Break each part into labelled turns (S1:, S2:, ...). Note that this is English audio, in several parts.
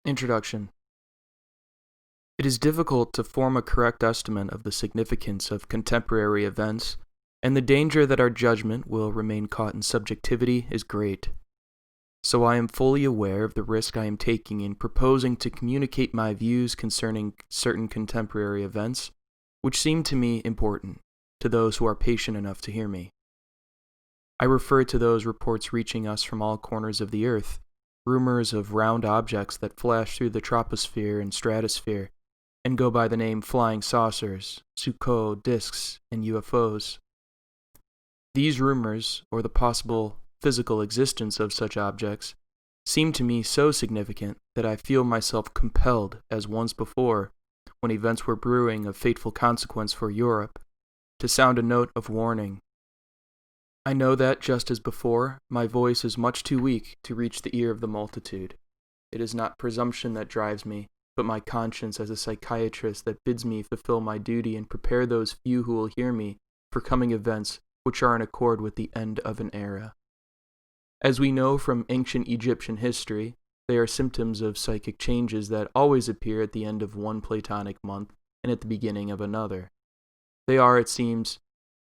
S1: Introduction. It is difficult to form a correct estimate of the significance of contemporary events, and the danger that our judgment will remain caught in subjectivity is great. So I am fully aware of the risk I am taking in proposing to communicate my views concerning certain contemporary events, which seem to me important, to those who are patient enough to hear me. I refer to those reports reaching us from all corners of the earth, rumors of round objects that flash through the troposphere and stratosphere, and go by the name flying saucers, Sukhoi discs, and UFOs. These rumors, or the possible physical existence of such objects, seem to me so significant that I feel myself compelled, as once before, when events were brewing of fateful consequence for Europe, to sound a note of warning. I know that, just as before, my voice is much too weak to reach the ear of the multitude. It is not presumption that drives me, but my conscience as a psychiatrist that bids me fulfill my duty and prepare those few who will hear me for coming events which are in accord with the end of an era. As we know from ancient Egyptian history, they are symptoms of psychic changes that always appear at the end of one Platonic month and at the beginning of another. They are, it seems,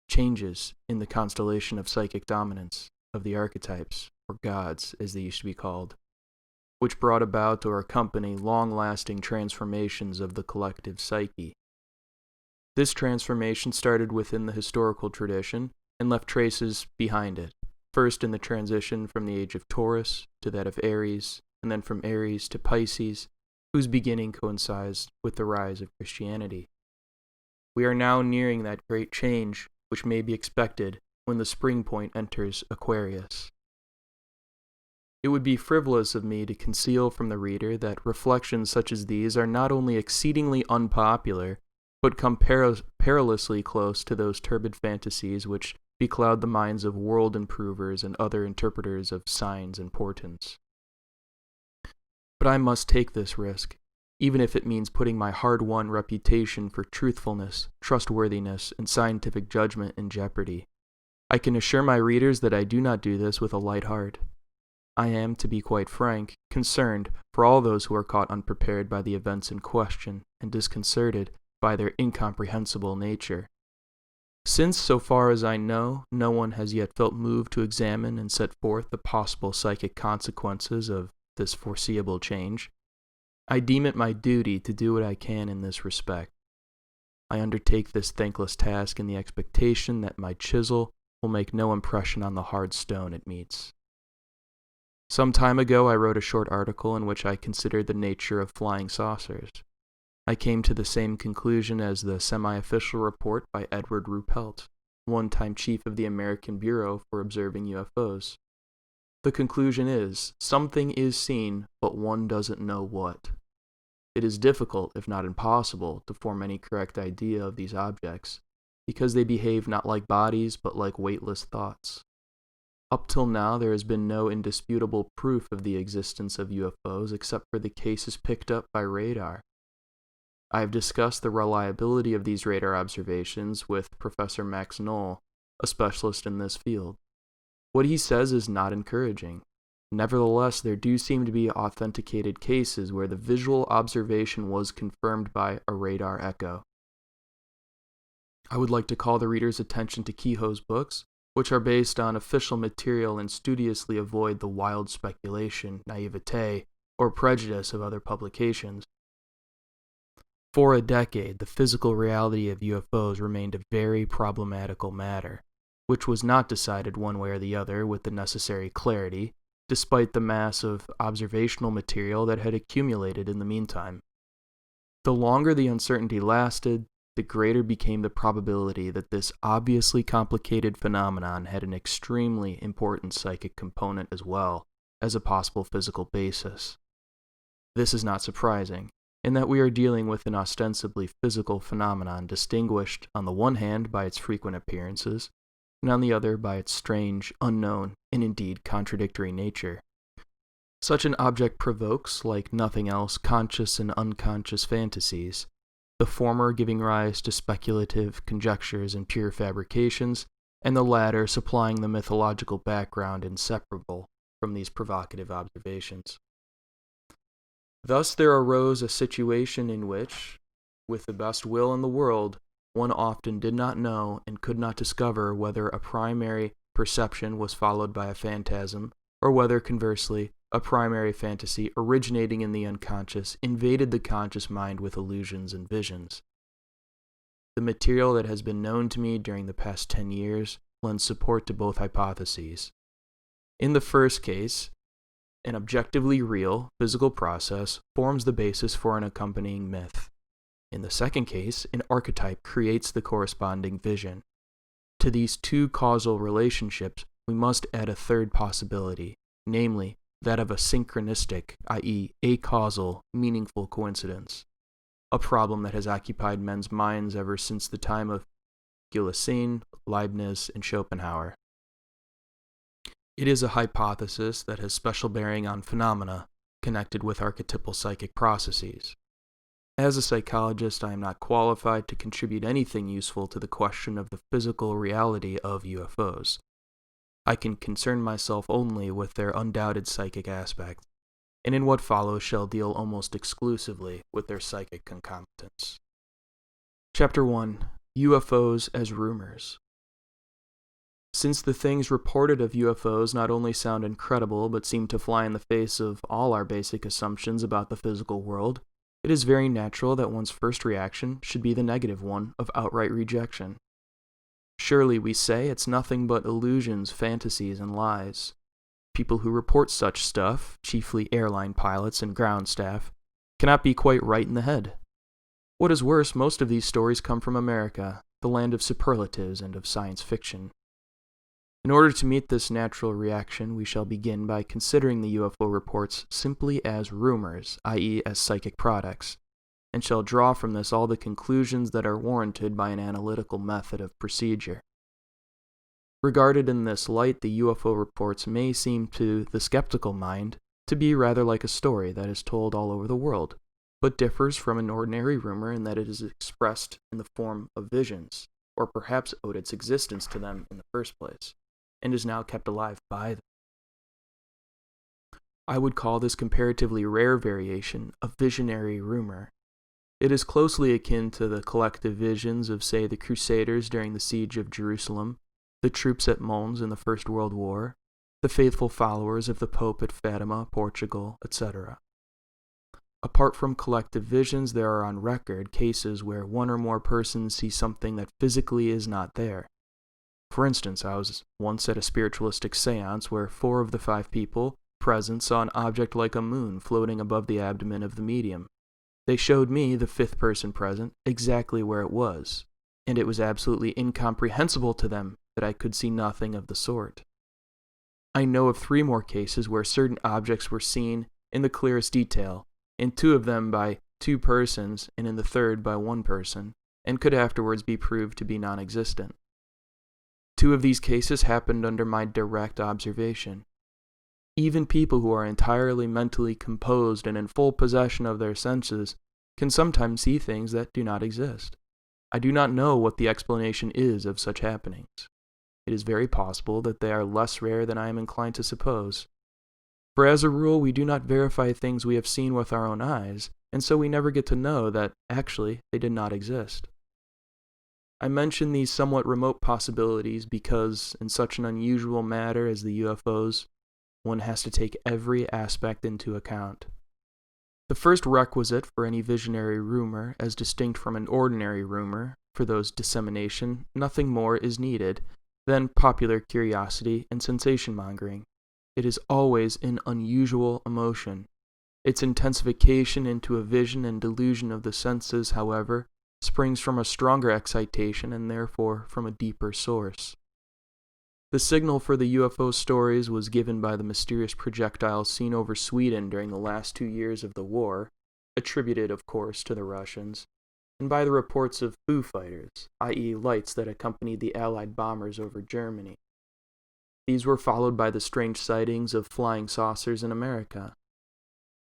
S1: changes in the constellation of psychic dominance, of the archetypes, or gods as they used to be called, which brought about or accompany long-lasting transformations of the collective psyche. This transformation started within the historical tradition and left traces behind it, first in the transition from the age of Taurus to that of Aries, and then from Aries to Pisces, whose beginning coincides with the rise of Christianity. We are now nearing that great change which may be expected when the spring point enters Aquarius. It would be frivolous of me to conceal from the reader that reflections such as these are not only exceedingly unpopular, but come perilously close to those turbid fantasies which becloud the minds of world improvers and other interpreters of signs and portents. But I must take this risk, even if it means putting my hard-won reputation for truthfulness, trustworthiness, and scientific judgment in jeopardy. I can assure my readers that I do not do this with a light heart. I am, to be quite frank, concerned for all those who are caught unprepared by the events in question and disconcerted by their incomprehensible nature. Since, so far as I know, no one has yet felt moved to examine and set forth the possible psychic consequences of this foreseeable change, I deem it my duty to do what I can in this respect. I undertake this thankless task in the expectation that my chisel will make no impression on the hard stone it meets. Some time ago I wrote a short article in which I considered the nature of flying saucers. I came to the same conclusion as the semi-official report by Edward Ruppelt, one-time chief of the American Bureau for Observing UFOs. The conclusion is, something is seen, but one doesn't know what. It is difficult, if not impossible, to form any correct idea of these objects, because they behave not like bodies, but like weightless thoughts. Up till now, there has been no indisputable proof of the existence of UFOs except for the cases picked up by radar. I have discussed the reliability of these radar observations with Professor Max Knoll, a specialist in this field. What he says is not encouraging. Nevertheless, there do seem to be authenticated cases where the visual observation was confirmed by a radar echo. I would like to call the reader's attention to Kehoe's books, which are based on official material and studiously avoid the wild speculation, naivete, or prejudice of other publications. For a decade, the physical reality of UFOs remained a very problematical matter, which was not decided one way or the other with the necessary clarity, despite the mass of observational material that had accumulated in the meantime. The longer the uncertainty lasted, the greater became the probability that this obviously complicated phenomenon had an extremely important psychic component as well as a possible physical basis. This is not surprising, in that we are dealing with an ostensibly physical phenomenon distinguished on the one hand by its frequent appearances, and on the other by its strange, unknown, and indeed contradictory nature. Such an object provokes, like nothing else, conscious and unconscious fantasies, the former giving rise to speculative conjectures and pure fabrications, and the latter supplying the mythological background inseparable from these provocative observations. Thus there arose a situation in which, with the best will in the world, one often did not know and could not discover whether a primary perception was followed by a phantasm, or whether, conversely, a primary fantasy originating in the unconscious invaded the conscious mind with illusions and visions. The material that has been known to me during the past 10 years lends support to both hypotheses. In the first case, an objectively real physical process forms the basis for an accompanying myth. In the second case, an archetype creates the corresponding vision. To these two causal relationships, we must add a third possibility, namely, that of a synchronistic, i.e., acausal, meaningful coincidence, a problem that has occupied men's minds ever since the time of Gilles, Leibniz, and Schopenhauer. It is a hypothesis that has special bearing on phenomena connected with archetypal psychic processes. As a psychologist, I am not qualified to contribute anything useful to the question of the physical reality of UFOs. I can concern myself only with their undoubted psychic aspect, and in what follows shall deal almost exclusively with their psychic concomitants. Chapter 1. UFOs as Rumors. Since the things reported of UFOs not only sound incredible but seem to fly in the face of all our basic assumptions about the physical world, it is very natural that one's first reaction should be the negative one of outright rejection. Surely, we say, it's nothing but illusions, fantasies, and lies. People who report such stuff, chiefly airline pilots and ground staff, cannot be quite right in the head. What is worse, most of these stories come from America, the land of superlatives and of science fiction. In order to meet this natural reaction, we shall begin by considering the UFO reports simply as rumors, i.e., as psychic products, and shall draw from this all the conclusions that are warranted by an analytical method of procedure. Regarded in this light, the UFO reports may seem to the skeptical mind to be rather like a story that is told all over the world, but differs from an ordinary rumor in that it is expressed in the form of visions, or perhaps owed its existence to them in the first place, and is now kept alive by them. I would call this comparatively rare variation a visionary rumor. It is closely akin to the collective visions of, say, the Crusaders during the siege of Jerusalem, the troops at Mons in the First World War, the faithful followers of the Pope at Fatima, Portugal, etc. Apart from collective visions, there are on record cases where one or more persons see something that physically is not there. For instance, I was once at a spiritualistic seance where 4 of the 5 people present saw an object like a moon floating above the abdomen of the medium. They showed me, the 5th person present, exactly where it was, and it was absolutely incomprehensible to them that I could see nothing of the sort. I know of 3 more cases where certain objects were seen in the clearest detail, in 2 of them by 2 persons and in the 3rd by 1 person, and could afterwards be proved to be non-existent. 2 of these cases happened under my direct observation. Even people who are entirely mentally composed and in full possession of their senses can sometimes see things that do not exist. I do not know what the explanation is of such happenings. It is very possible that they are less rare than I am inclined to suppose. For as a rule, we do not verify things we have seen with our own eyes, and so we never get to know that, actually, they did not exist. I mention these somewhat remote possibilities because, in such an unusual matter as the UFOs, one has to take every aspect into account. The first requisite for any visionary rumor, as distinct from an ordinary rumor, for those dissemination, nothing more is needed than popular curiosity and sensation-mongering. It is always an unusual emotion. Its intensification into a vision and delusion of the senses, however, springs from a stronger excitation and therefore from a deeper source. The signal for the UFO stories was given by the mysterious projectiles seen over Sweden during the last 2 years of the war, attributed, of course, to the Russians, and by the reports of Foo Fighters, i.e. lights that accompanied the Allied bombers over Germany. These were followed by the strange sightings of flying saucers in America.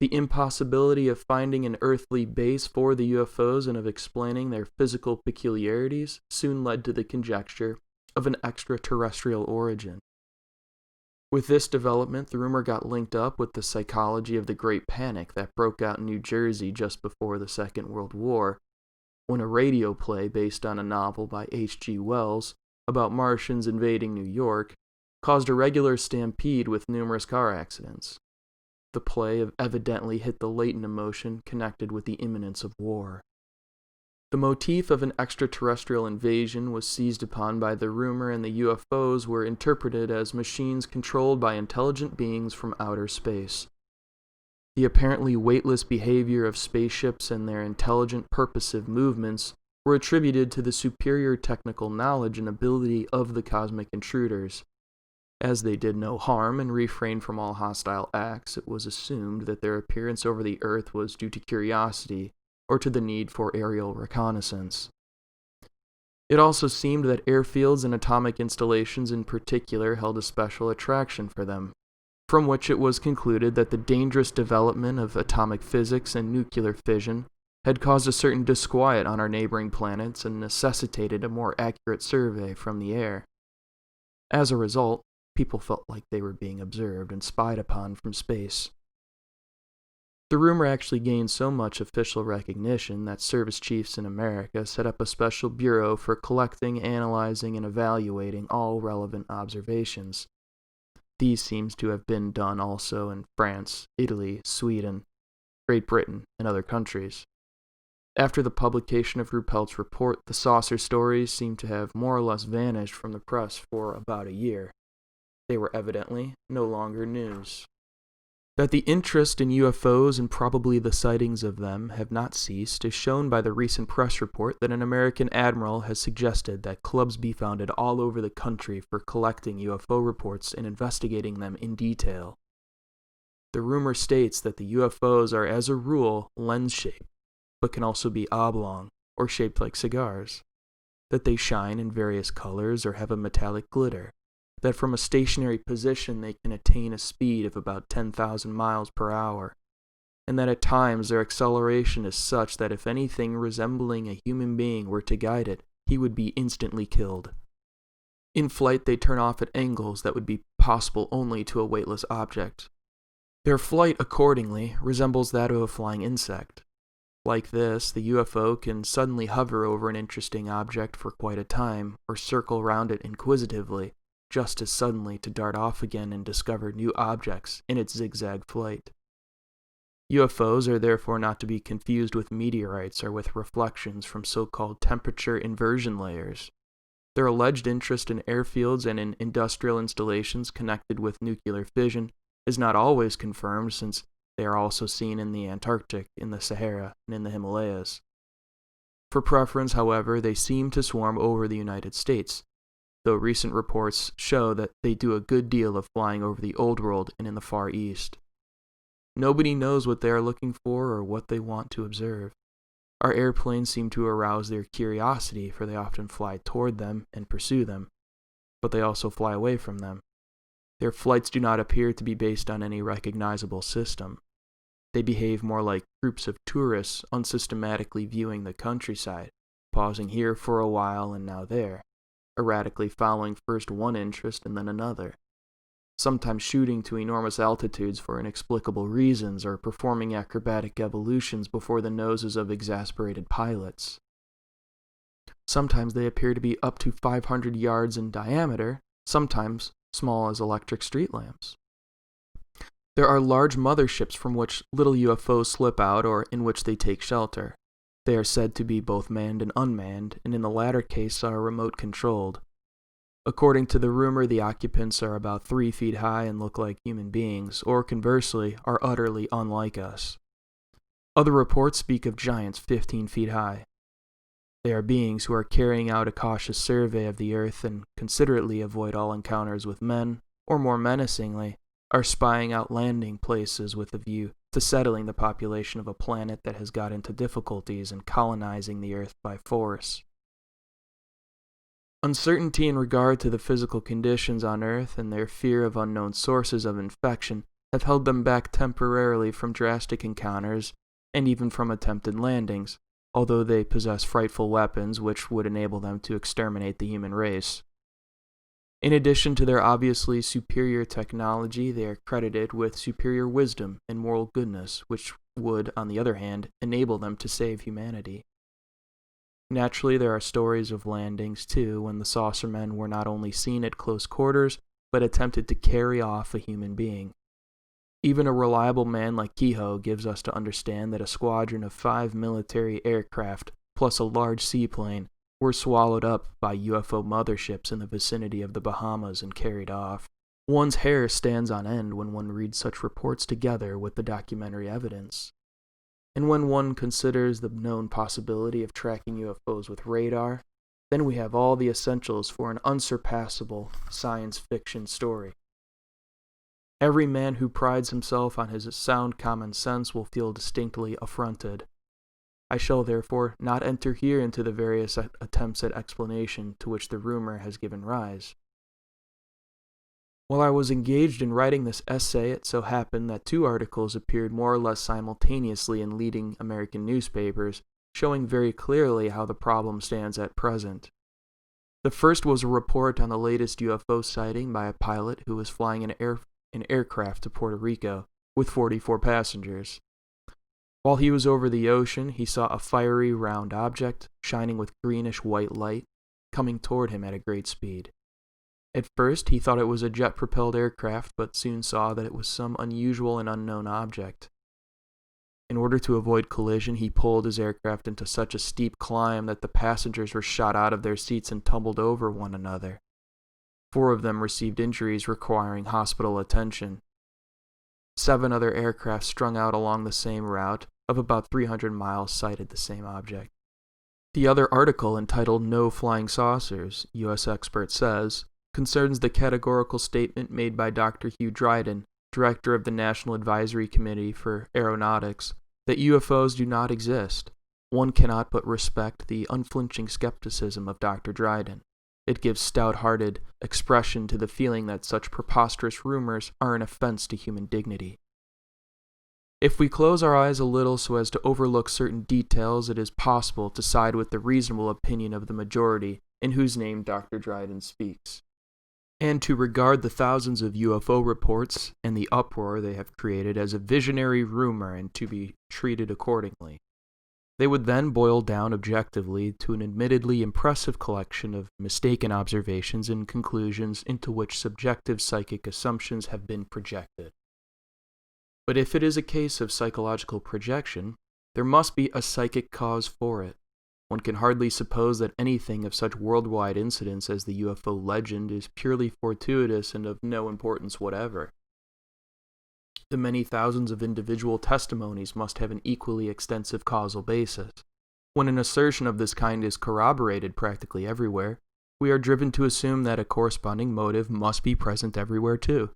S1: The impossibility of finding an earthly base for the UFOs and of explaining their physical peculiarities soon led to the conjecture of an extraterrestrial origin. With this development, the rumor got linked up with the psychology of the Great Panic that broke out in New Jersey just before the Second World War, when a radio play based on a novel by H.G. Wells about Martians invading New York caused a regular stampede with numerous car accidents. The play evidently hit the latent emotion connected with the imminence of war. The motif of an extraterrestrial invasion was seized upon by the rumor, and the UFOs were interpreted as machines controlled by intelligent beings from outer space. The apparently weightless behavior of spaceships and their intelligent, purposive movements were attributed to the superior technical knowledge and ability of the cosmic intruders. As they did no harm and refrained from all hostile acts, it was assumed that their appearance over the Earth was due to curiosity or to the need for aerial reconnaissance. It also seemed that airfields and atomic installations in particular held a special attraction for them, from which it was concluded that the dangerous development of atomic physics and nuclear fission had caused a certain disquiet on our neighboring planets and necessitated a more accurate survey from the air. As a result, people felt like they were being observed and spied upon from space. The rumor actually gained so much official recognition that service chiefs in America set up a special bureau for collecting, analyzing, and evaluating all relevant observations. These seems to have been done also in France, Italy, Sweden, Great Britain, and other countries. After the publication of Ruppelt's report, the saucer stories seem to have more or less vanished from the press for about a year. They were evidently no longer news. That the interest in UFOs and probably the sightings of them have not ceased is shown by the recent press report that an American admiral has suggested that clubs be founded all over the country for collecting UFO reports and investigating them in detail. The rumor states that the UFOs are as a rule lens-shaped, but can also be oblong or shaped like cigars, that they shine in various colors or have a metallic glitter, that from a stationary position they can attain a speed of about 10,000 miles per hour, and that at times their acceleration is such that if anything resembling a human being were to guide it, he would be instantly killed. In flight they turn off at angles that would be possible only to a weightless object. Their flight, accordingly, resembles that of a flying insect. Like this, the UFO can suddenly hover over an interesting object for quite a time, or circle round it inquisitively, just as suddenly to dart off again and discover new objects in its zigzag flight. UFOs are therefore not to be confused with meteorites or with reflections from so-called temperature inversion layers. Their alleged interest in airfields and in industrial installations connected with nuclear fission is not always confirmed, since they are also seen in the Antarctic, in the Sahara, and in the Himalayas. For preference, however, they seem to swarm over the United States, though recent reports show that they do a good deal of flying over the Old World and in the Far East. Nobody knows what they are looking for or what they want to observe. Our airplanes seem to arouse their curiosity, for they often fly toward them and pursue them, but they also fly away from them. Their flights do not appear to be based on any recognizable system. They behave more like groups of tourists unsystematically viewing the countryside, pausing here for a while and now there, erratically following first one interest and then another, sometimes shooting to enormous altitudes for inexplicable reasons or performing acrobatic evolutions before the noses of exasperated pilots. Sometimes they appear to be up to 500 yards in diameter, sometimes small as electric street lamps. There are large motherships from which little UFOs slip out or in which they take shelter. They are said to be both manned and unmanned, and in the latter case are remote-controlled. According to the rumor, the occupants are about 3 feet high and look like human beings, or conversely, are utterly unlike us. Other reports speak of giants 15 feet high. They are beings who are carrying out a cautious survey of the earth and considerately avoid all encounters with men, or more menacingly, are spying out landing places with a view to settling the population of a planet that has got into difficulties and colonizing the earth by force. Uncertainty in regard to the physical conditions on Earth and their fear of unknown sources of infection have held them back temporarily from drastic encounters and even from attempted landings, although they possess frightful weapons which would enable them to exterminate the human race. In addition to their obviously superior technology, they are credited with superior wisdom and moral goodness, which would, on the other hand, enable them to save humanity. Naturally, there are stories of landings, too, when the saucermen were not only seen at close quarters, but attempted to carry off a human being. Even a reliable man like Kehoe gives us to understand that a squadron of 5 military aircraft, plus a large seaplane, were swallowed up by UFO motherships in the vicinity of the Bahamas and carried off. One's hair stands on end when one reads such reports together with the documentary evidence. And when one considers the known possibility of tracking UFOs with radar, then we have all the essentials for an unsurpassable science fiction story. Every man who prides himself on his sound common sense will feel distinctly affronted. I shall therefore not enter here into the various attempts at explanation to which the rumor has given rise. While I was engaged in writing this essay, it so happened that 2 articles appeared more or less simultaneously in leading American newspapers, showing very clearly how the problem stands at present. The first was a report on the latest UFO sighting by a pilot who was flying an aircraft to Puerto Rico with 44 passengers. While he was over the ocean, he saw a fiery round object, shining with greenish-white light, coming toward him at a great speed. At first, he thought it was a jet-propelled aircraft, but soon saw that it was some unusual and unknown object. In order to avoid collision, he pulled his aircraft into such a steep climb that the passengers were shot out of their seats and tumbled over one another. 4 of them received injuries requiring hospital attention. 7 other aircraft strung out along the same route of about 300 miles sighted the same object. The other article, entitled "No Flying Saucers," U.S. expert says, concerns the categorical statement made by Dr. Hugh Dryden, director of the National Advisory Committee for Aeronautics, that UFOs do not exist. One cannot but respect the unflinching skepticism of Dr. Dryden. It gives stout-hearted expression to the feeling that such preposterous rumors are an offense to human dignity. If we close our eyes a little so as to overlook certain details, it is possible to side with the reasonable opinion of the majority, in whose name Dr. Dryden speaks, and to regard the thousands of UFO reports and the uproar they have created as a visionary rumor and to be treated accordingly. They would then boil down objectively to an admittedly impressive collection of mistaken observations and conclusions into which subjective psychic assumptions have been projected. But if it is a case of psychological projection, there must be a psychic cause for it. One can hardly suppose that anything of such worldwide incidence as the UFO legend is purely fortuitous and of no importance whatever. The many thousands of individual testimonies must have an equally extensive causal basis. When an assertion of this kind is corroborated practically everywhere, we are driven to assume that a corresponding motive must be present everywhere too.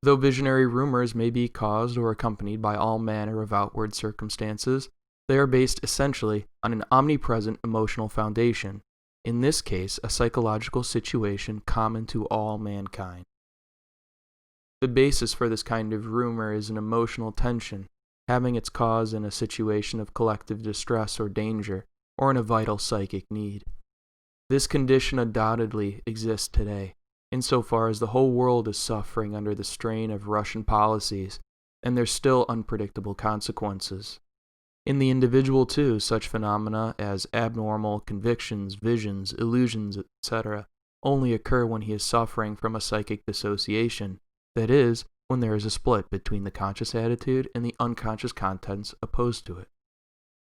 S1: Though visionary rumors may be caused or accompanied by all manner of outward circumstances, they are based essentially on an omnipresent emotional foundation, in this case a psychological situation common to all mankind. The basis for this kind of rumor is an emotional tension, having its cause in a situation of collective distress or danger, or in a vital psychic need. This condition undoubtedly exists today, insofar as the whole world is suffering under the strain of Russian policies and their still unpredictable consequences. In the individual, too, such phenomena as abnormal convictions, visions, illusions, etc., only occur when he is suffering from a psychic dissociation. That is, when there is a split between the conscious attitude and the unconscious contents opposed to it.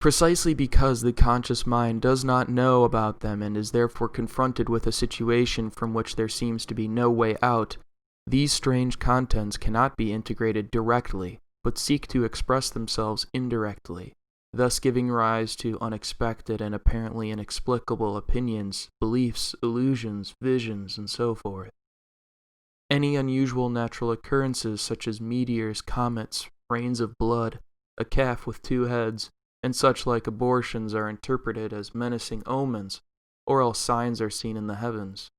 S1: Precisely because the conscious mind does not know about them and is therefore confronted with a situation from which there seems to be no way out, these strange contents cannot be integrated directly, but seek to express themselves indirectly, thus giving rise to unexpected and apparently inexplicable opinions, beliefs, illusions, visions, and so forth. Any unusual natural occurrences such as meteors, comets, rains of blood, a calf with 2 heads, and such like abortions are interpreted as menacing omens, or else signs are seen in the heavens.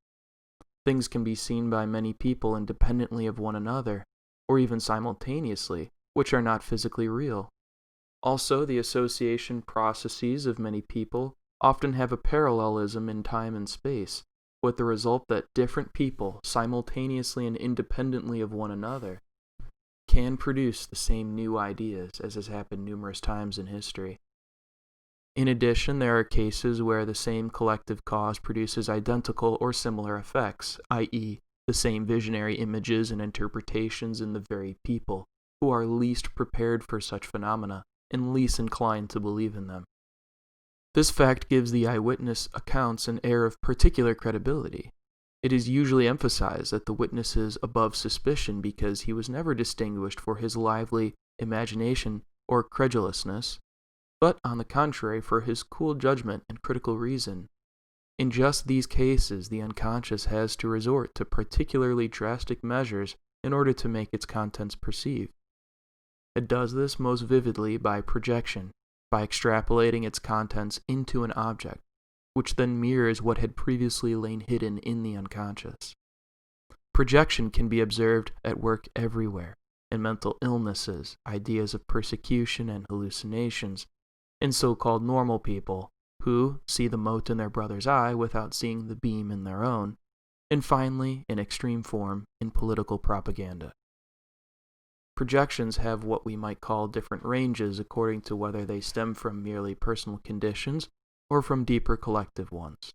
S1: Things can be seen by many people independently of one another, or even simultaneously, which are not physically real. Also, the association processes of many people often have a parallelism in time and space, with the result that different people, simultaneously and independently of one another, can produce the same new ideas, as has happened numerous times in history. In addition, there are cases where the same collective cause produces identical or similar effects, i.e., the same visionary images and interpretations in the very people who are least prepared for such phenomena and least inclined to believe in them. This fact gives the eyewitness accounts an air of particular credibility. It is usually emphasized that the witness is above suspicion because he was never distinguished for his lively imagination or credulousness, but on the contrary for his cool judgment and critical reason. In just these cases, the unconscious has to resort to particularly drastic measures in order to make its contents perceived. It does this most vividly by projection, by extrapolating its contents into an object, which then mirrors what had previously lain hidden in the unconscious. Projection can be observed at work everywhere, in mental illnesses, ideas of persecution and hallucinations, in so-called normal people, who see the mote in their brother's eye without seeing the beam in their own, and finally, in extreme form, in political propaganda. Projections have what we might call different ranges according to whether they stem from merely personal conditions or from deeper collective ones.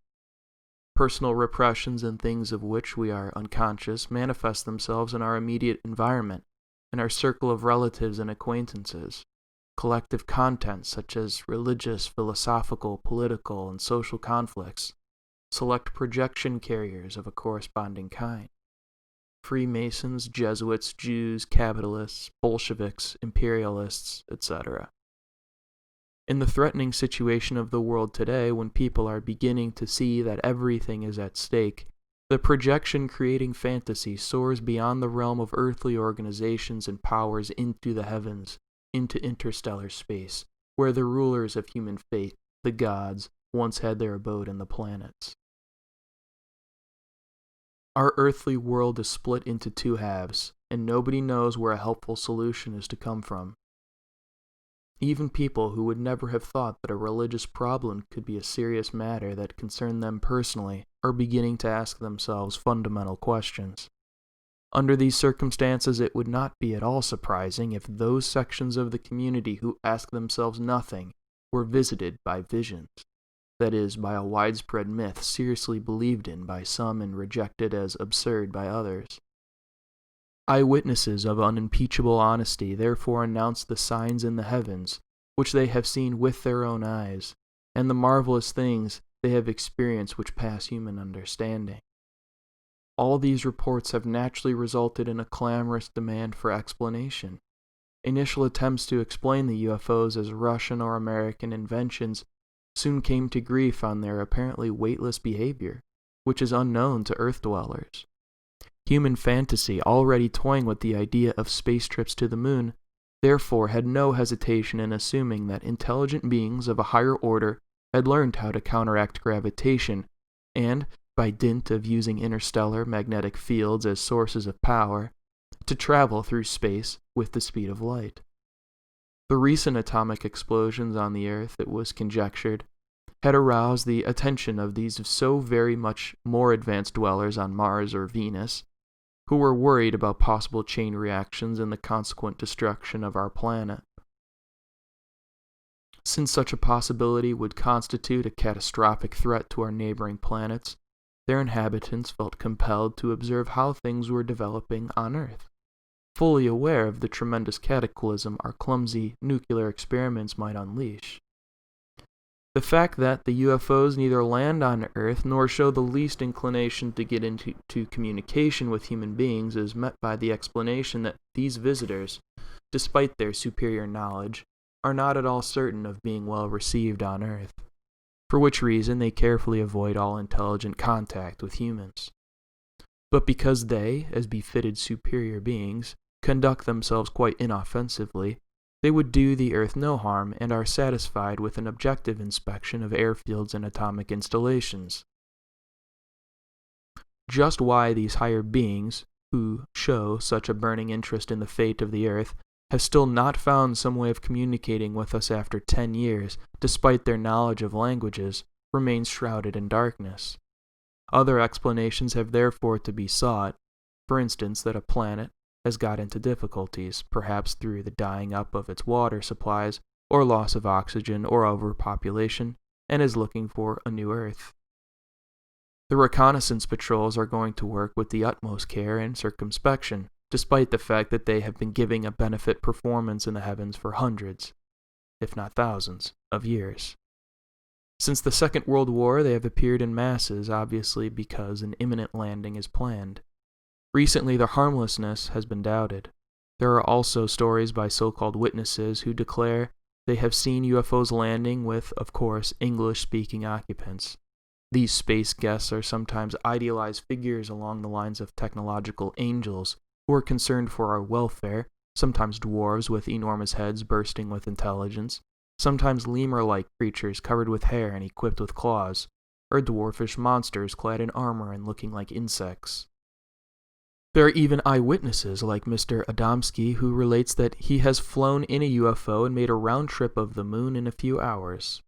S1: Personal repressions and things of which we are unconscious manifest themselves in our immediate environment, in our circle of relatives and acquaintances. Collective contents such as religious, philosophical, political, and social conflicts select projection carriers of a corresponding kind. Freemasons, Jesuits, Jews, capitalists, Bolsheviks, imperialists, etc. In the threatening situation of the world today, when people are beginning to see that everything is at stake, the projection-creating fantasy soars beyond the realm of earthly organizations and powers into the heavens, into interstellar space, where the rulers of human fate, the gods, once had their abode in the planets. Our earthly world is split into two halves, and nobody knows where a helpful solution is to come from. Even people who would never have thought that a religious problem could be a serious matter that concerned them personally are beginning to ask themselves fundamental questions. Under these circumstances, it would not be at all surprising if those sections of the community who ask themselves nothing were visited by visions, that is, by a widespread myth seriously believed in by some and rejected as absurd by others. Eyewitnesses of unimpeachable honesty therefore announce the signs in the heavens, which they have seen with their own eyes, and the marvelous things they have experienced which pass human understanding. All these reports have naturally resulted in a clamorous demand for explanation. Initial attempts to explain the UFOs as Russian or American inventions soon came to grief on their apparently weightless behavior, which is unknown to Earth dwellers. Human fantasy, already toying with the idea of space trips to the moon, therefore had no hesitation in assuming that intelligent beings of a higher order had learned how to counteract gravitation, and, by dint of using interstellar magnetic fields as sources of power, to travel through space with the speed of light. The recent atomic explosions on the Earth, it was conjectured, had aroused the attention of these so very much more advanced dwellers on Mars or Venus, who were worried about possible chain reactions and the consequent destruction of our planet. Since such a possibility would constitute a catastrophic threat to our neighboring planets, their inhabitants felt compelled to observe how things were developing on Earth, fully aware of the tremendous cataclysm our clumsy nuclear experiments might unleash. The fact that the UFOs neither land on Earth nor show the least inclination to get into communication with human beings is met by the explanation that these visitors, despite their superior knowledge, are not at all certain of being well received on Earth, for which reason they carefully avoid all intelligent contact with humans. But because they, as befitted superior beings, conduct themselves quite inoffensively, they would do the Earth no harm and are satisfied with an objective inspection of airfields and atomic installations. Just why these higher beings, who show such a burning interest in the fate of the Earth, have still not found some way of communicating with us after 10 years, despite their knowledge of languages, remains shrouded in darkness. Other explanations have therefore to be sought, for instance that a planet has got into difficulties, perhaps through the drying up of its water supplies, or loss of oxygen, or overpopulation, and is looking for a new Earth. The reconnaissance patrols are going to work with the utmost care and circumspection, despite the fact that they have been giving a benefit performance in the heavens for hundreds, if not thousands, of years. Since the Second World War, they have appeared in masses, obviously because an imminent landing is planned. Recently, their harmlessness has been doubted. There are also stories by so-called witnesses who declare they have seen UFOs landing with, of course, English-speaking occupants. These space guests are sometimes idealized figures along the lines of technological angels who are concerned for our welfare, sometimes dwarves with enormous heads bursting with intelligence, sometimes lemur-like creatures covered with hair and equipped with claws, or dwarfish monsters clad in armor and looking like insects. There are even eyewitnesses like Mr. Adamski who relates that he has flown in a UFO and made a round trip of the moon in a few hours.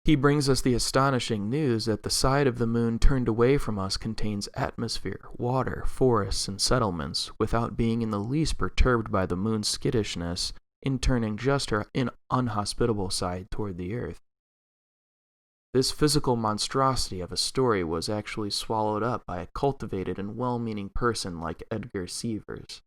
S1: He brings us the astonishing news that the side of the moon turned away from us contains atmosphere, water, forests, and settlements, without being in the least perturbed by the moon's skittishness in turning just her unhospitable side toward the earth. This physical monstrosity of a story was actually swallowed up by a cultivated and well-meaning person like Edgar Seavers.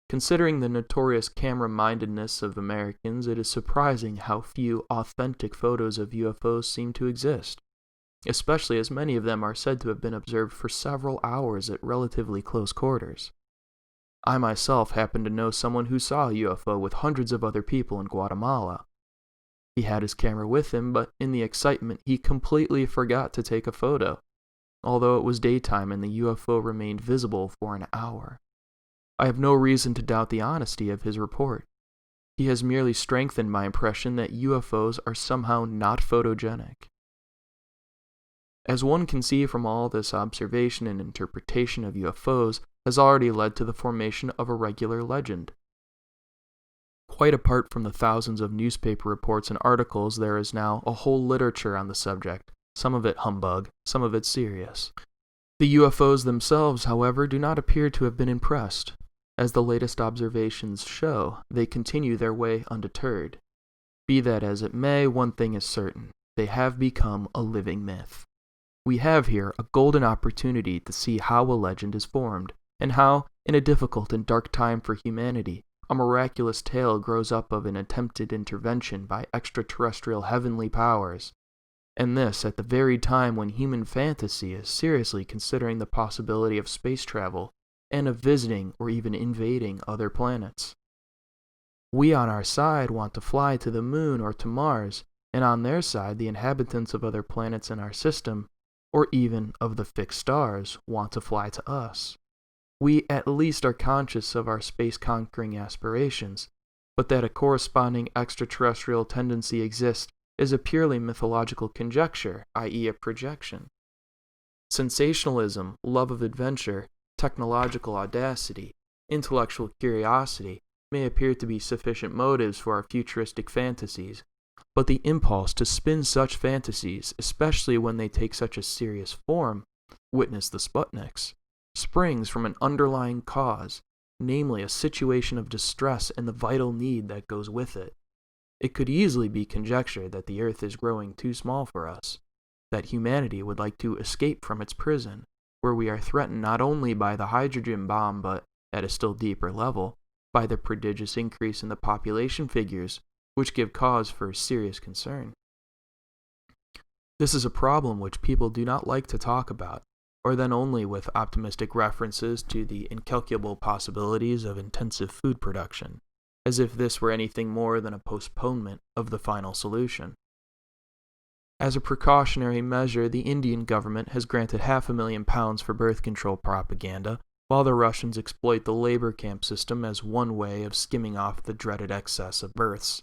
S1: Considering the notorious camera-mindedness of Americans, it is surprising how few authentic photos of UFOs seem to exist, especially as many of them are said to have been observed for several hours at relatively close quarters. I myself happen to know someone who saw a UFO with hundreds of other people in Guatemala. He had his camera with him, but in the excitement he completely forgot to take a photo, although it was daytime and the UFO remained visible for an hour. I have no reason to doubt the honesty of his report. He has merely strengthened my impression that UFOs are somehow not photogenic. As one can see from all this observation and interpretation of UFOs has already led to the formation of a regular legend. Quite apart from the thousands of newspaper reports and articles, there is now a whole literature on the subject, some of it humbug, some of it serious. The UFOs themselves, however, do not appear to have been impressed. As the latest observations show, they continue their way undeterred. Be that as it may, one thing is certain: they have become a living myth. We have here a golden opportunity to see how a legend is formed, and how, in a difficult and dark time for humanity, a miraculous tale grows up of an attempted intervention by extraterrestrial heavenly powers, and this at the very time when human fantasy is seriously considering the possibility of space travel and of visiting or even invading other planets. We on our side want to fly to the moon or to Mars, and on their side the inhabitants of other planets in our system, or even of the fixed stars, want to fly to us. We at least are conscious of our space-conquering aspirations, but that a corresponding extraterrestrial tendency exists is a purely mythological conjecture, i.e. a projection. Sensationalism, love of adventure, technological audacity, intellectual curiosity may appear to be sufficient motives for our futuristic fantasies, but the impulse to spin such fantasies, especially when they take such a serious form, witness the Sputniks, springs from an underlying cause, namely a situation of distress and the vital need that goes with it. It could easily be conjectured that the Earth is growing too small for us, that humanity would like to escape from its prison, where we are threatened not only by the hydrogen bomb but, at a still deeper level, by the prodigious increase in the population figures, which give cause for serious concern. This is a problem which people do not like to talk about, or then only with optimistic references to the incalculable possibilities of intensive food production, as if this were anything more than a postponement of the final solution. As a precautionary measure, the Indian government has granted £500,000 for birth control propaganda, while the Russians exploit the labor camp system as one way of skimming off the dreaded excess of births.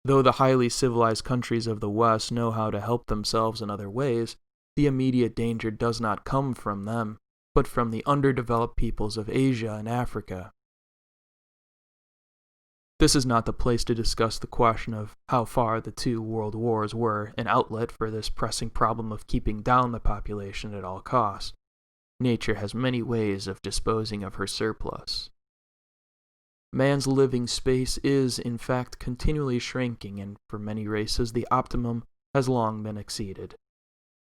S1: Though the highly civilized countries of the West know how to help themselves in other ways, the immediate danger does not come from them, but from the underdeveloped peoples of Asia and Africa. This is not the place to discuss the question of how far the two world wars were an outlet for this pressing problem of keeping down the population at all costs. Nature has many ways of disposing of her surplus. Man's living space is, in fact, continually shrinking, and for many races the optimum has long been exceeded.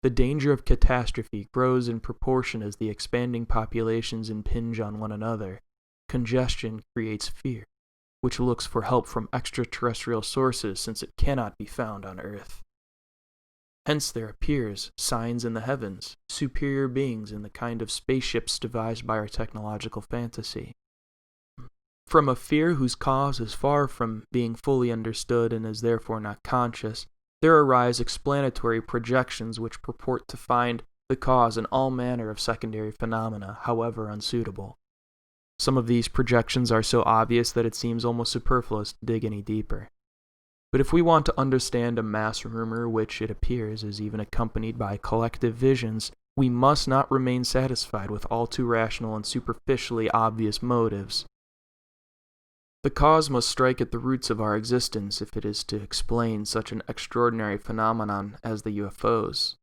S1: The danger of catastrophe grows in proportion as the expanding populations impinge on one another. Congestion creates fear, which looks for help from extraterrestrial sources since it cannot be found on Earth. Hence there appears signs in the heavens, superior beings in the kind of spaceships devised by our technological fantasy. From a fear whose cause is far from being fully understood and is therefore not conscious, there arise explanatory projections which purport to find the cause in all manner of secondary phenomena, however unsuitable. Some of these projections are so obvious that it seems almost superfluous to dig any deeper. But if we want to understand a mass rumor which, it appears, is even accompanied by collective visions, we must not remain satisfied with all too rational and superficially obvious motives. The cause must strike at the roots of our existence if it is to explain such an extraordinary phenomenon as the UFOs.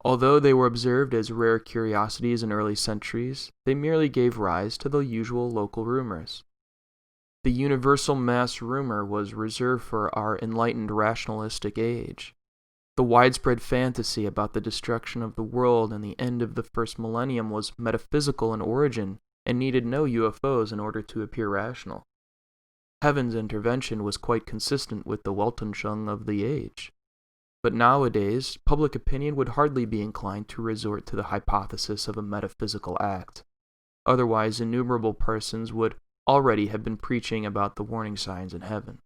S1: Although they were observed as rare curiosities in early centuries, they merely gave rise to the usual local rumors. The universal mass rumor was reserved for our enlightened rationalistic age. The widespread fantasy about the destruction of the world and the end of the first millennium was metaphysical in origin and needed no UFOs in order to appear rational. Heaven's intervention was quite consistent with the Weltanschauung of the age. But nowadays, public opinion would hardly be inclined to resort to the hypothesis of a metaphysical act. Otherwise, innumerable persons would already have been preaching about the warning signs in heaven.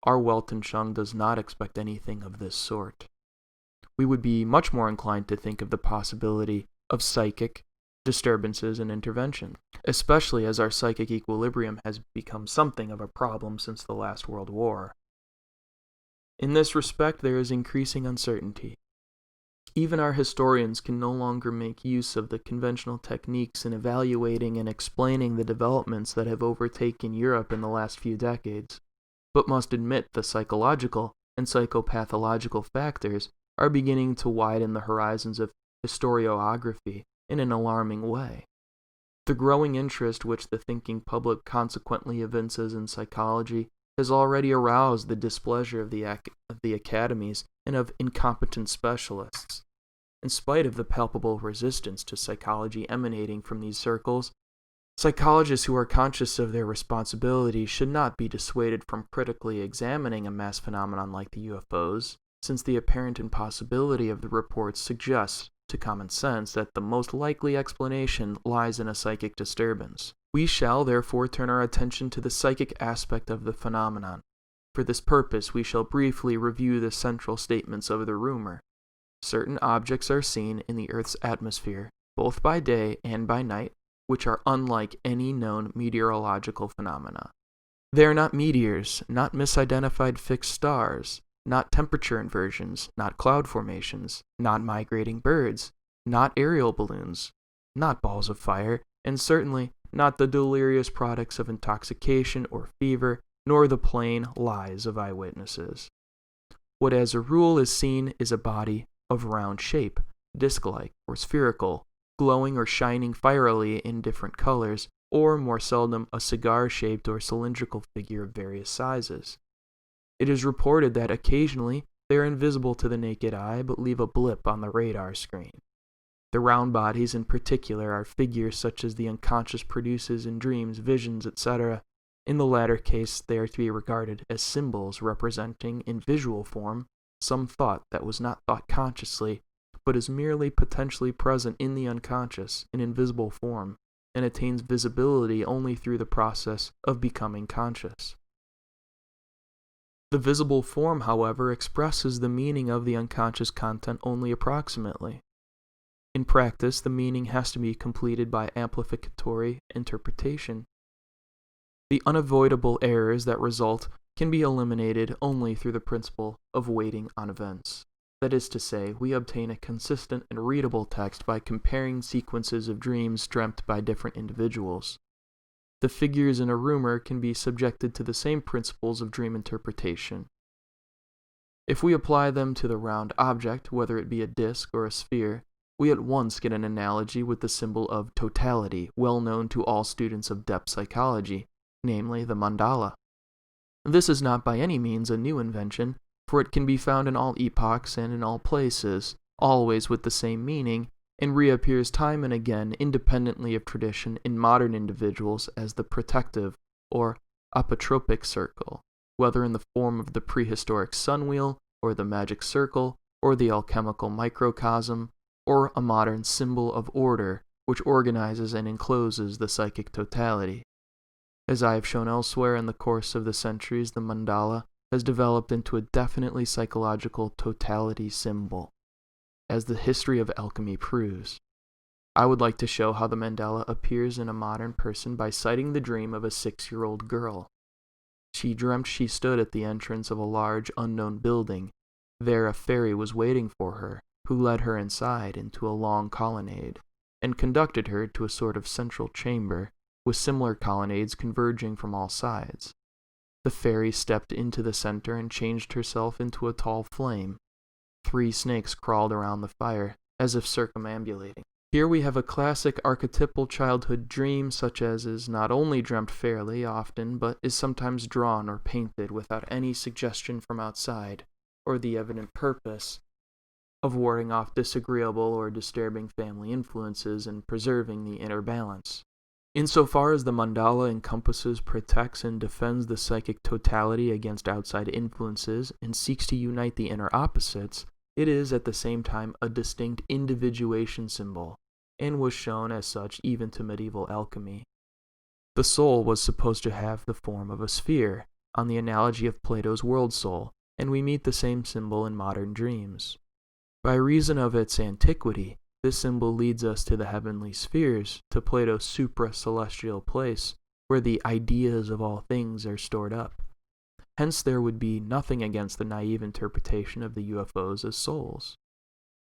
S1: Our Weltanschauung does not expect anything of this sort. We would be much more inclined to think of the possibility of psychic disturbances and intervention, especially as our psychic equilibrium has become something of a problem since the last World War. In this respect, there is increasing uncertainty. Even our historians can no longer make use of the conventional techniques in evaluating and explaining the developments that have overtaken Europe in the last few decades, but must admit the psychological and psychopathological factors are beginning to widen the horizons of historiography in an alarming way. The growing interest which the thinking public consequently evinces in psychology has already aroused the displeasure of the academies and of incompetent specialists. In spite of the palpable resistance to psychology emanating from these circles, psychologists who are conscious of their responsibility should not be dissuaded from critically examining a mass phenomenon like the UFOs, since the apparent impossibility of the reports suggests to common sense that the most likely explanation lies in a psychic disturbance. We shall therefore turn our attention to the psychic aspect of the phenomenon. For this purpose, we shall briefly review the central statements of the rumor. Certain objects are seen in the Earth's atmosphere, both by day and by night, which are unlike any known meteorological phenomena. They are not meteors, not misidentified fixed stars, not temperature inversions, not cloud formations, not migrating birds, not aerial balloons, not balls of fire, and certainly not the delirious products of intoxication or fever, nor the plain lies of eyewitnesses. What as a rule is seen is a body of round shape, disc-like or spherical, glowing or shining fierily in different colors, or more seldom a cigar-shaped or cylindrical figure of various sizes. It is reported that occasionally they are invisible to the naked eye but leave a blip on the radar screen. The round bodies in particular are figures such as the unconscious produces in dreams, visions, etc. In the latter case, they are to be regarded as symbols representing in visual form some thought that was not thought consciously, but is merely potentially present in the unconscious in invisible form, and attains visibility only through the process of becoming conscious. The visible form, however, expresses the meaning of the unconscious content only approximately. In practice, the meaning has to be completed by amplificatory interpretation. The unavoidable errors that result can be eliminated only through the principle of waiting on events. That is to say, we obtain a consistent and readable text by comparing sequences of dreams dreamt by different individuals. the figures in a rumor can be subjected to the same principles of dream interpretation. If we apply them to the round object, whether it be a disk or a sphere, we at once get an analogy with the symbol of totality, well known to all students of depth psychology, namely the mandala. This is not by any means a new invention, for it can be found in all epochs and in all places, always with the same meaning, and reappears time and again independently of tradition in modern individuals as the protective or apotropic circle, whether in the form of the prehistoric sunwheel, or the magic circle, or the alchemical microcosm, or a modern symbol of order which organizes and encloses the psychic totality. As I have shown elsewhere, in the course of the centuries, the mandala has developed into a definitely psychological totality symbol, as the history of alchemy proves. I would like to show how the mandala appears in a modern person by citing the dream of a 6-year-old girl. She dreamt she stood at the entrance of a large unknown building. There a fairy was waiting for her, who led her inside into a long colonnade, and conducted her to a sort of central chamber, with similar colonnades converging from all sides. The fairy stepped into the center and changed herself into a tall flame. 3 snakes crawled around the fire, as if circumambulating. Here we have a classic archetypal childhood dream, such as is not only dreamt fairly often, but is sometimes drawn or painted without any suggestion from outside, or the evident purpose of warding off disagreeable or disturbing family influences and preserving the inner balance. Insofar as the mandala encompasses, protects, and defends the psychic totality against outside influences and seeks to unite the inner opposites, it is at the same time a distinct individuation symbol, and was shown as such even to medieval alchemy. The soul was supposed to have the form of a sphere, on the analogy of Plato's world soul, and we meet the same symbol in modern dreams. By reason of its antiquity, this symbol leads us to the heavenly spheres, to Plato's supra-celestial place, where the ideas of all things are stored up. Hence there would be nothing against the naive interpretation of the UFOs as souls.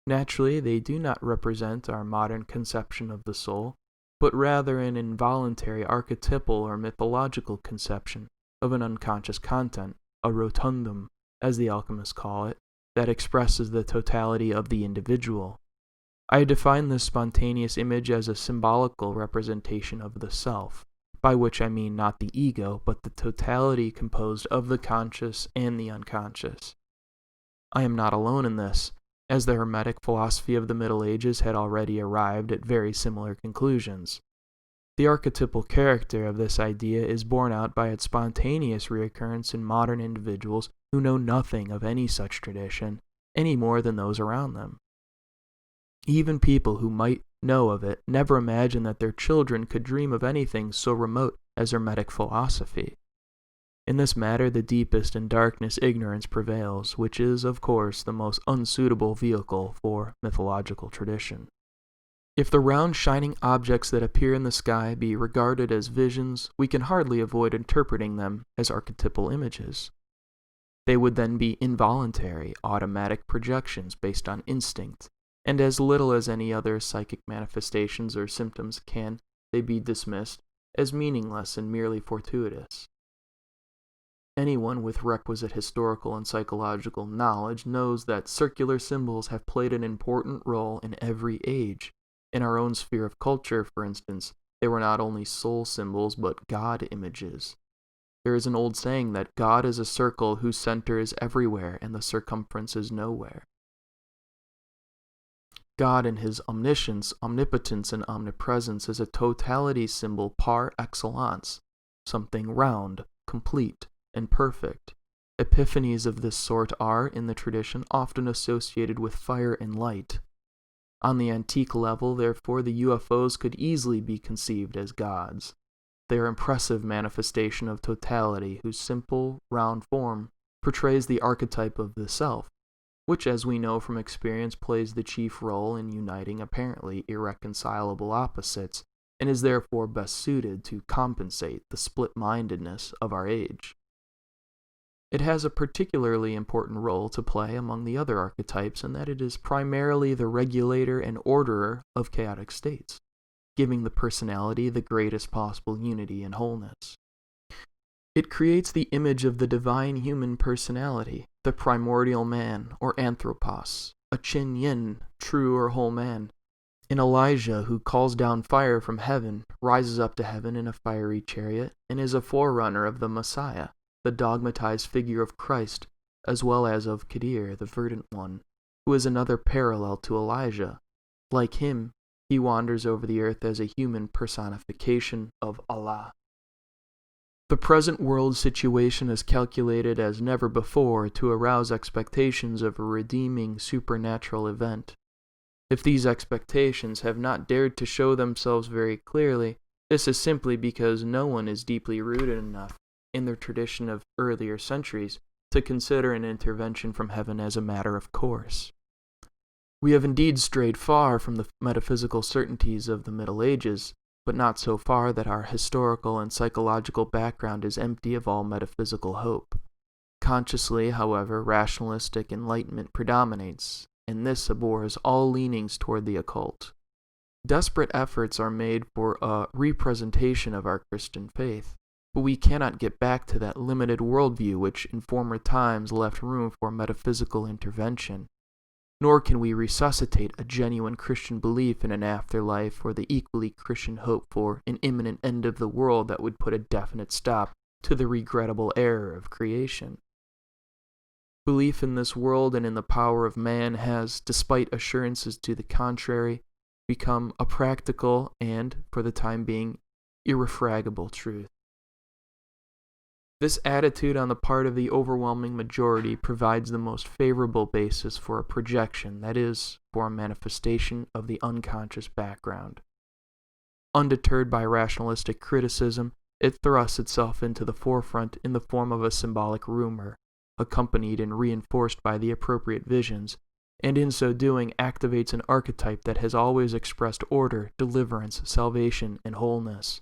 S1: Naturally, they do not represent our modern conception of the soul, but rather an involuntary archetypal or mythological conception of an unconscious content, a rotundum, as the alchemists call it, that expresses the totality of the individual. I define this spontaneous image as a symbolical representation of the self, by which I mean not the ego, but the totality composed of the conscious and the unconscious. I am not alone in this, as the Hermetic philosophy of the Middle Ages had already arrived at very similar conclusions. The archetypal character of this idea is borne out by its spontaneous reoccurrence in modern individuals who know nothing of any such tradition, any more than those around them. Even people who might know of it never imagine that their children could dream of anything so remote as Hermetic philosophy. In this matter, the deepest and darkest ignorance prevails, which is, of course, the most unsuitable vehicle for mythological tradition. If the round shining objects that appear in the sky be regarded as visions, we can hardly avoid interpreting them as archetypal images. They would then be involuntary, automatic projections based on instinct, and as little as any other psychic manifestations or symptoms can they be dismissed as meaningless and merely fortuitous. Anyone with requisite historical and psychological knowledge knows that circular symbols have played an important role in every age. In our own sphere of culture, for instance, they were not only soul symbols but God images. There is an old saying that God is a circle whose center is everywhere and the circumference is nowhere. God in his omniscience, omnipotence, and omnipresence is a totality symbol par excellence, something round, complete, and perfect. Epiphanies of this sort are, in the tradition, often associated with fire and light. On the antique level, therefore, the UFOs could easily be conceived as gods. They are impressive manifestation of totality whose simple, round form portrays the archetype of the self, which, as we know from experience, plays the chief role in uniting apparently irreconcilable opposites, and is therefore best suited to compensate the split-mindedness of our age. It has a particularly important role to play among the other archetypes in that it is primarily the regulator and orderer of chaotic states. giving the personality the greatest possible unity and wholeness. It creates the image of the divine human personality, the primordial man, or anthropos, a chin yin, true or whole man. An Elijah who calls down fire from heaven, rises up to heaven in a fiery chariot, and is a forerunner of the Messiah, the dogmatized figure of Christ, as well as of Qadir, the verdant one, who is another parallel to Elijah. Like him, he wanders over the earth as a human personification of Allah. The present world situation is calculated as never before to arouse expectations of a redeeming supernatural event. If these expectations have not dared to show themselves very clearly, this is simply because no one is deeply rooted enough in the tradition of earlier centuries to consider an intervention from heaven as a matter of course. We have indeed strayed far from the metaphysical certainties of the Middle Ages, but not so far that our historical and psychological background is empty of all metaphysical hope. Consciously, however, rationalistic enlightenment predominates, and this abhors all leanings toward the occult. Desperate efforts are made for a representation of our Christian faith, but we cannot get back to that limited worldview which in former times left room for metaphysical intervention. Nor can we resuscitate a genuine Christian belief in an afterlife or the equally Christian hope for an imminent end of the world that would put a definite stop to the regrettable error of creation. Belief in this world and in the power of man has, despite assurances to the contrary, become a practical and, for the time being, irrefragable truth. This attitude on the part of the overwhelming majority provides the most favorable basis for a projection, that is, for a manifestation of the unconscious background. Undeterred by rationalistic criticism, it thrusts itself into the forefront in the form of a symbolic rumor, accompanied and reinforced by the appropriate visions, and in so doing activates an archetype that has always expressed order, deliverance, salvation, and wholeness.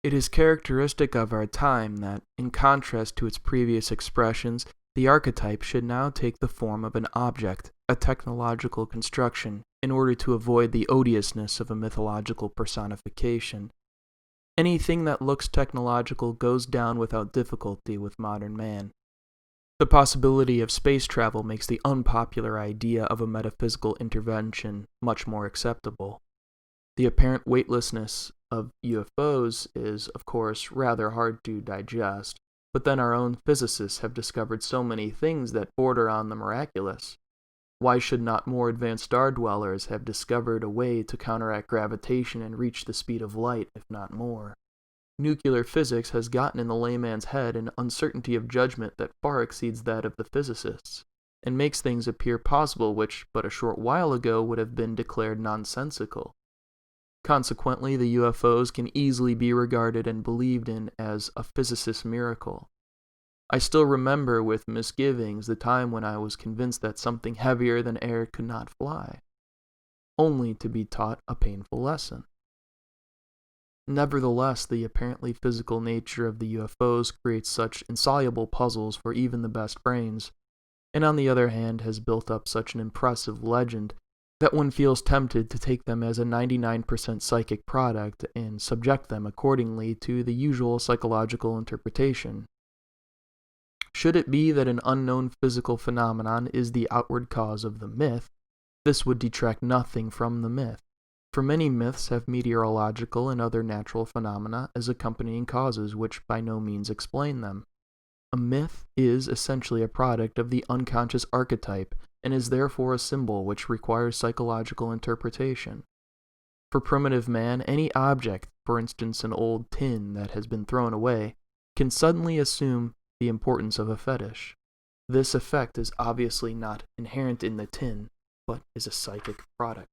S1: It is characteristic of our time that, in contrast to its previous expressions, the archetype should now take the form of an object, a technological construction, in order to avoid the odiousness of a mythological personification. Anything that looks technological goes down without difficulty with modern man. The possibility of space travel makes the unpopular idea of a metaphysical intervention much more acceptable. The apparent weightlessness of UFOs is, of course, rather hard to digest, but then our own physicists have discovered so many things that border on the miraculous. Why should not more advanced star dwellers have discovered a way to counteract gravitation and reach the speed of light, if not more? Nuclear physics has gotten in the layman's head an uncertainty of judgment that far exceeds that of the physicists, and makes things appear possible which but a short while ago would have been declared nonsensical. Consequently, the UFOs can easily be regarded and believed in as a physicist's miracle. I still remember with misgivings the time when I was convinced that something heavier than air could not fly, only to be taught a painful lesson. Nevertheless, the apparently physical nature of the UFOs creates such insoluble puzzles for even the best brains, and on the other hand has built up such an impressive legend that one feels tempted to take them as a 99% psychic product and subject them accordingly to the usual psychological interpretation. Should it be that an unknown physical phenomenon is the outward cause of the myth, this would detract nothing from the myth, for many myths have meteorological and other natural phenomena as accompanying causes which by no means explain them. A myth is essentially a product of the unconscious archetype and is therefore a symbol which requires psychological interpretation. For primitive man, any object, for instance an old tin that has been thrown away, can suddenly assume the importance of a fetish. This effect is obviously not inherent in the tin, but is a psychic product.